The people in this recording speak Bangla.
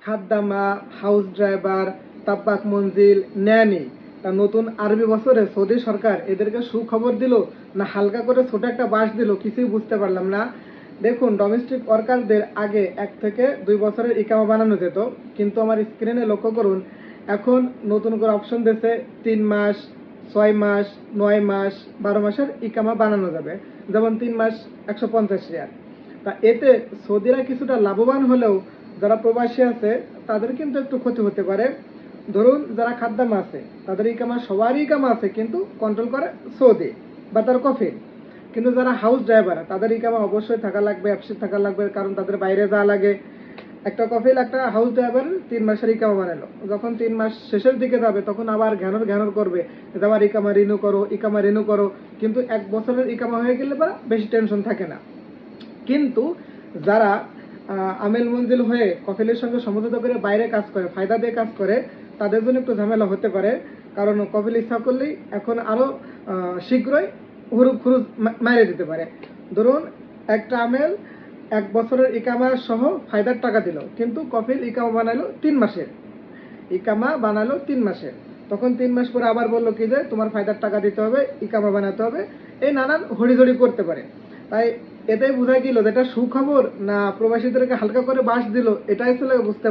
খাদ্দামা, হাউস ড্রাইভার, তাব্বাক মঞ্জিল, ন্যানি, তা নতুন আরবি বছরে সৌদি সরকার এদেরকে সুখবর দিল না হালকা করে ছোট একটা বাস দিল, কিছুই বুঝতে পারলাম না। দেখুন, ডোমেস্টিক ওয়ার্কারদের আগে 1 থেকে 2 বছরের ইকামা বানানো যেত, কিন্তু আমার স্ক্রিনে লক্ষ্য করুন, এখন নতুন করে অপশন দিয়েছে 3 মাস, 6 মাস, 9 মাস, 12 মাসের ইকামা বানানো যাবে। যেমন 3 মাস 150 রিয়াল। তা এতে সৌদিরা কিছুটা লাভবান হলেও যারা প্রবাসী আছে তাদের কিন্তু একটু ক্ষতি হতে পারে। ধরুন, যারা খাদ্দাম আছে তাদের ইকামা, সবারই ইকামা আছে, কিন্তু কন্ট্রোল করে সৌদি বা তার কফিল। কিন্তু যারা হাউস ড্রাইভার তাদের ইকামা অবশ্যই থাকা লাগবে, অ্যাবসেন্ট থাকা লাগবে, কারণ তাদের বাইরে যাওয়া লাগে। একটা কফিল একটা হাউস ড্রাইভার 3 মাসের ইকামা বানালো, যখন 3 মাস শেষের দিকে যাবে তখন আবার ঘ্যানর ঘ্যানর করবে যে আবার ইকামা রিনিউ করো, ইকামা রিনিউ করো। কিন্তু 1 বছরের ইকামা হয়ে গেলে বা বেশি টেনশন থাকে না। কিন্তু যারা আমেল মঞ্জিল হয়ে কফিলের সঙ্গে সমঝোতা করে বাইরে কাজ করে, ফায়দা দিয়ে কাজ করে, তাদের জন্য একটু ঝামেলা হতে পারে। কারণ কফিল ইচ্ছা করলেই এখন আরো শীঘ্রই হুরুপ খুরুজ মাইরে দিতে পারে। ধরুন, একটা আমেল 1 বছরের ইকামা সহ ফায়দার টাকা দিল, কিন্তু কফিল ইকামা বানালো 3 মাসের, ইকামা বানালো 3 মাসের। তখন 3 মাস পরে আবার বললো কি যে তোমার ফায়দার টাকা দিতে হবে, ইকামা বানাতে হবে, এই নানান হড়িধড়ি করতে পারে। তাই এটাই বোঝা গেল যেটা সুখবর না প্রবাসীদেরকে হালকা করে বাস দিল, এটাই ছিল বুঝতে